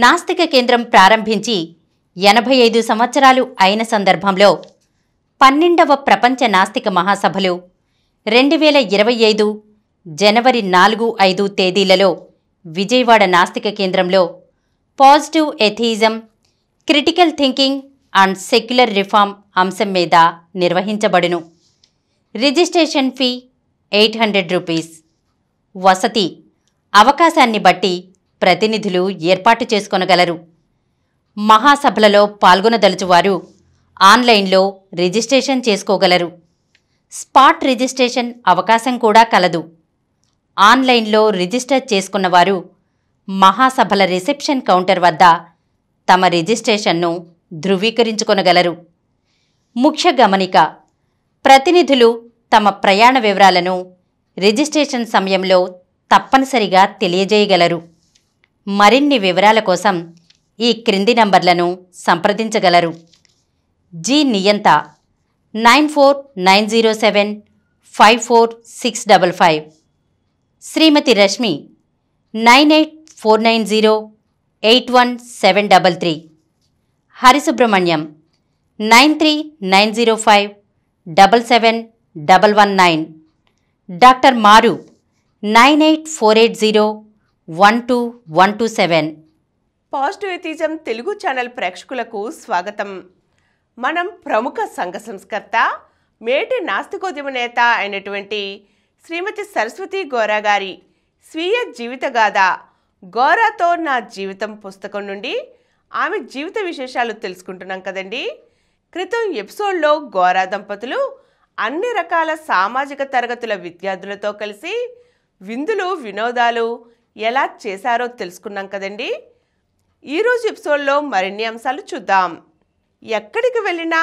నాస్తిక కేంద్రం ప్రారంభించి 85 సంవత్సరాలు అయిన సందర్భంలో 12వ ప్రపంచ నాస్తిక మహాసభలు 2025 జనవరి 4-5 తేదీలలో విజయవాడ నాస్తిక కేంద్రంలో positive atheism, critical thinking and secular reform అంశం మీద నిర్వహించబడును. Registration fee 800 rupees. వసతి అవకాశాన్ని బట్టి ప్రతినిధులు ఏర్పాటు చేసుకొనగలరు. మహాసభలలో పాల్గొనదలుచువారు ఆన్లైన్లో రిజిస్ట్రేషన్ చేసుకోగలరు. స్పాట్ రిజిస్ట్రేషన్ అవకాశం కూడా కలదు. ఆన్లైన్లో రిజిస్టర్ చేసుకున్నవారు మహాసభల రిసెప్షన్ కౌంటర్ వద్ద తమ రిజిస్ట్రేషన్ను ధృవీకరించుకొనగలరు. ముఖ్య గమనిక: ప్రతినిధులు తమ ప్రయాణ వివరాలను రిజిస్ట్రేషన్ సమయంలో తప్పనిసరిగా తెలియజేయగలరు. మరిన్ని వివరాల కోసం ఈ క్రింది నంబర్లను సంప్రదించగలరు. జి నియంత 9490754655, శ్రీమతి రశ్మి 9849081733, హరిసుబ్రహ్మణ్యం 9390577119, డాక్టర్ మారు 9848012127. పాజిటివ్ ఎథియిజం తెలుగు ఛానల్ ప్రేక్షకులకు స్వాగతం. మనం ప్రముఖ సంఘ సంస్కర్త, మేటి నాస్తికోద్యమ నేత అయినటువంటి శ్రీమతి సరస్వతి గోరా గారి స్వీయ జీవిత గాథ గోరాతో నా జీవితం పుస్తకం నుండి ఆమె జీవిత విశేషాలు తెలుసుకుంటున్నాం కదండి. క్రితం ఎపిసోడ్లో గోరా దంపతులు అన్ని రకాల సామాజిక తరగతుల విద్యార్థులతో కలిసి విందులు, వినోదాలు ఎలా చేశారో తెలుసుకున్నాం కదండి. ఈరోజు ఎపిసోడ్లో మరిన్ని అంశాలు చూద్దాం. ఎక్కడికి వెళ్ళినా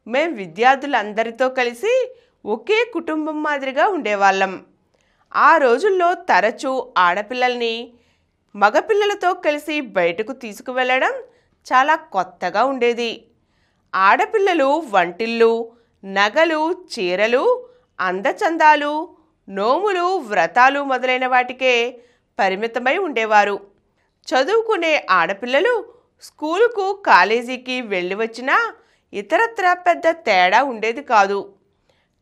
మేం విద్యార్థులందరితో కలిసి ఒకే కుటుంబం మాదిరిగా ఉండేవాళ్ళం. ఆ రోజుల్లో తరచూ ఆడపిల్లల్ని మగపిల్లలతో కలిసి బయటకు తీసుకువెళ్ళడం చాలా కొత్తగా ఉండేది. ఆడపిల్లలు వంటిల్లు, నగలు, చీరలు, అందచందాలు, నోములు, వ్రతాలు మొదలైన వాటికే పరిమితమై ఉండేవారు. చదువుకునే ఆడపిల్లలు స్కూలుకు, కాలేజీకి వెళ్ళి వచ్చినా ఇతరత్రా పెద్ద తేడా ఉండేది కాదు.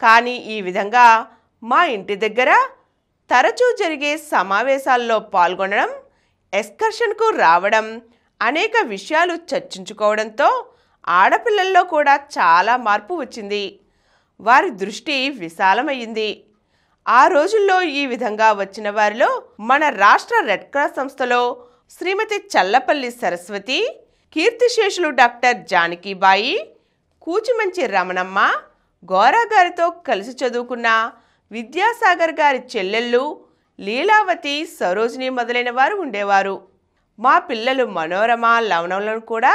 కానీ ఈ విధంగా మా ఇంటి దగ్గర తరచూ జరిగే సమావేశాల్లో పాల్గొనడం, ఎక్స్కర్షన్కు రావడం, అనేక విషయాలు చర్చించుకోవడంతో ఆడపిల్లల్లో కూడా చాలా మార్పు వచ్చింది. వారి దృష్టి విశాలమయ్యింది. ఆ రోజుల్లో ఈ విధంగా వచ్చిన వారిలో మన రాష్ట్ర రెడ్ క్రాస్ సంస్థలో శ్రీమతి చల్లపల్లి సరస్వతి, కీర్తిశేషులు డాక్టర్ జానకీబాయి, కూచిమంచి రమణమ్మ, గోరా గారితో కలిసి చదువుకున్న విద్యాసాగర్ గారి చెల్లెళ్ళు లీలావతి, సరోజిని మొదలైన వారు ఉండేవారు. మా పిల్లలు మనోరమ, లవణంలను కూడా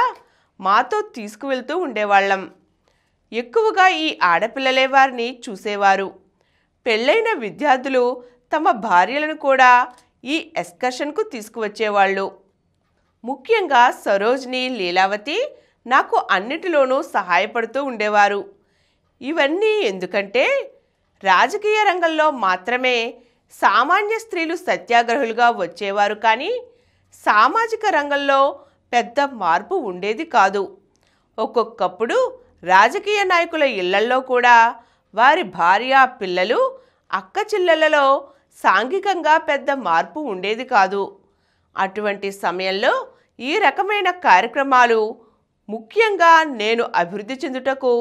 మాతో తీసుకువెళ్తూ ఉండేవాళ్ళం. ఎక్కువగా ఈ ఆడపిల్లలే వారిని చూసేవారు. పెళ్ళైన విద్యార్థులు తమ భార్యలను కూడా ఈ ఎక్స్కర్షన్కు తీసుకువచ్చేవాళ్ళు. ముఖ్యంగా సరోజిని, లీలావతి నాకు అన్నిటిలోనూ సహాయపడుతూ ఉండేవారు. ఇవన్నీ ఎందుకంటే రాజకీయ రంగంలో మాత్రమే సామాన్య స్త్రీలు సత్యాగ్రహులుగా వచ్చేవారు, కానీ సామాజిక రంగంలో పెద్ద మార్పు ఉండేది కాదు. ఒక్కొక్కప్పుడు రాజకీయ నాయకుల ఇళ్లల్లో కూడా వారి భార్య, పిల్లలు, అక్క చెల్లెళ్లలో సాంఘికంగా పెద్ద మార్పు ఉండేది కాదు. అటువంటి సమయంలో ఈ రకమైన కార్యక్రమాలు ముఖ్యంగా నేను అభివృద్ధి చెందుటకు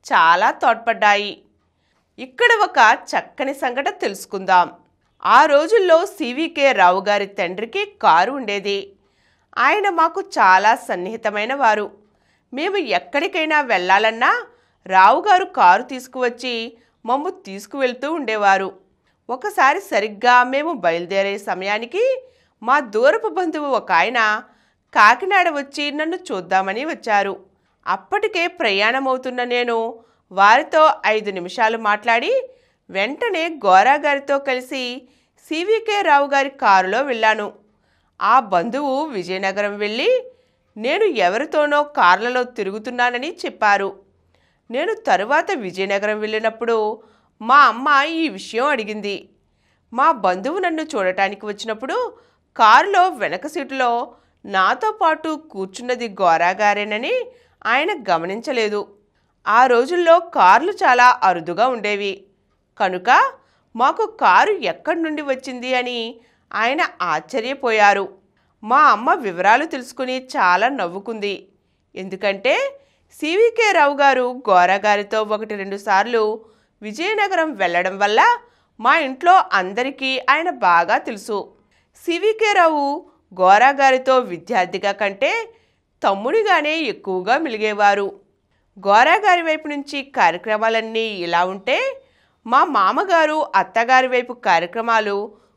చాలా తోడ్పడ్డాయి. ఇక్కడ ఒక చక్కని సంఘటన తెలుసుకుందాం. ఆ రోజుల్లో సివికే రావు గారి తండ్రికి కారు ఉండేది. ఆయన మాకు చాలా సన్నిహితమైన వారు. మేము ఎక్కడికైనా వెళ్ళాలన్నా రావు గారు కారు తీసుకువచ్చి మమ్ము తీసుకువెళ్తూ ఉండేవారు. ఒకసారి సరిగ్గా మేము బయలుదేరే సమయానికి మా దూరపు బంధువు ఒక ఆయన కాకినాడ వచ్చి నన్ను చూద్దామని వచ్చారు. అప్పటికే ప్రయాణమవుతున్న నేను వారితో 5 నిమిషాలు మాట్లాడి వెంటనే గోరా గారితో కలిసి సివికే రావు గారి కారులో వెళ్ళాను. ఆ బంధువు విజయనగరం వెళ్ళి నేను ఎవరితోనో కార్లలో తిరుగుతున్నానని చెప్పారు. నేను తరువాత విజయనగరం వెళ్ళినప్పుడు మా అమ్మ ఈ విషయం అడిగింది. మా బంధువు నన్ను చూడటానికి వచ్చినప్పుడు కారులో వెనక సీటులో నాతో పాటు కూర్చున్నది గోరాగారేనని ఆయన గమనించలేదు. ఆ రోజుల్లో కార్లు చాలా అరుదుగా ఉండేవి కనుక మాకు కారు ఎక్కడి నుండి వచ్చింది అని ఆయన ఆశ్చర్యపోయారు. మా అమ్మ వివరాలు తెలుసుకుని చాలా నవ్వుకుంది. ఎందుకంటే సివికే రావు గారు గోరాగారితో 1-2 సార్లు విజయనగరం వెళ్ళడం వల్ల మా ఇంట్లో అందరికీ ఆయన బాగా తెలుసు. సివికే రావు గోరాగారితో విద్యార్థిగా కంటే తమ్ముడిగానే ఎక్కువగా మెలిగేవారు. గోరాగారి వైపు నుంచి కార్యక్రమాలన్నీ ఇలా ఉంటే మా మామగారు అత్తగారి వైపు కార్యక్రమాలు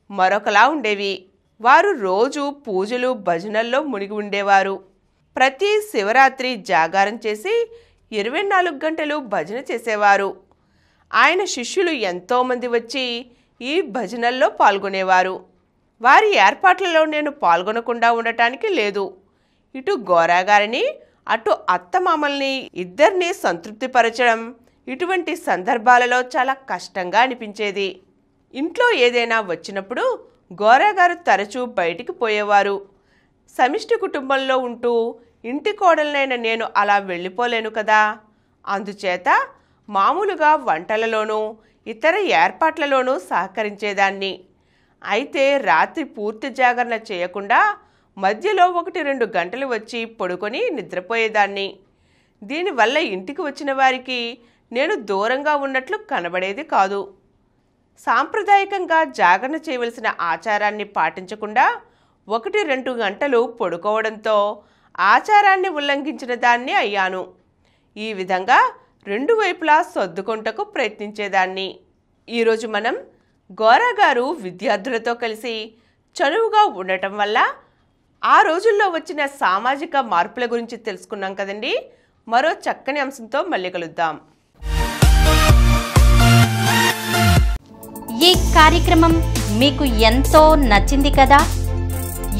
మరొకలా ఉండేవి. వారు రోజు పూజలు భజనల్లో మునిగి ఉండేవారు. ప్రతి శివరాత్రి జాగారం చేసి 24 గంటలు భజన చేసేవారు. ఆయన శిష్యులు ఎంతోమంది వచ్చి ఈ భజనల్లో పాల్గొనేవారు. వారి ఏర్పాట్లలో నేను పాల్గొనకుండా ఉండటానికి లేదు. ఇటు గోరాగారిని అటు అత్తమామల్ని ఇద్దరినీ సంతృప్తిపరచడం ఇటువంటి సందర్భాలలో చాలా కష్టంగా అనిపించేది. ఇంట్లో ఏదైనా వచ్చినప్పుడు గోరాగారు తరచూ బయటికి పోయేవారు. సమిష్టి కుటుంబంలో ఉంటూ ఇంటి కోడలనైన నేను అలా వెళ్ళిపోలేను కదా. అందుచేత మామూలుగా వంటలలోనూ ఇతర ఏర్పాట్లలోనూ సహకరించేదాన్ని. అయితే రాత్రి పూర్తి జాగరణ చేయకుండా మధ్యలో 1-2 గంటలు వచ్చి పడుకొని నిద్రపోయేదాన్ని. దీనివల్ల ఇంటికి వచ్చిన వారికి నేను దూరంగా ఉన్నట్లు కనబడేది కాదు. సాంప్రదాయకంగా జాగరణ చేయవలసిన ఆచారాన్ని పాటించకుండా 1-2 గంటలు పడుకోవడంతో ఆచారాన్ని ఉల్లంఘించిన దాన్ని అయ్యాను. ఈ విధంగా 2 వైపులా సర్దుకొంటకు ప్రయత్నించేదాన్ని. ఈరోజు మనం గోరాగారు విద్యార్థులతో కలిసి చనువుగా ఉండటం వల్ల ఆ రోజుల్లో వచ్చిన సామాజిక మార్పుల గురించి తెలుసుకున్నాం కదండి. మరో చక్కని అంశంతో మళ్ళీ కలుద్దాం. ఈ కార్యక్రమం మీకు ఎంతో నచ్చింది కదా.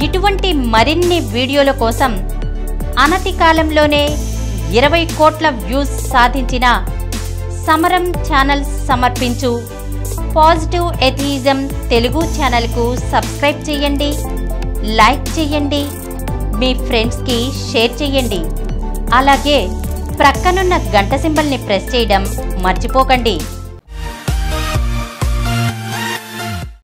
ఇటువంటి మరిన్ని వీడియోల కోసం అనతి కాలంలోనే 20 కోట్ల వ్యూస్ సాధించిన సమరం ఛానల్ సమర్పించు పాజిటివ్ ఎథియిజం తెలుగు ఛానల్కు సబ్స్క్రైబ్ చేయండి, లైక్ చేయండి, మీ ఫ్రెండ్స్కి షేర్ చేయండి. అలాగే ప్రక్కనున్న గంట సింబల్ని ప్రెస్ చేయడం మర్చిపోకండి.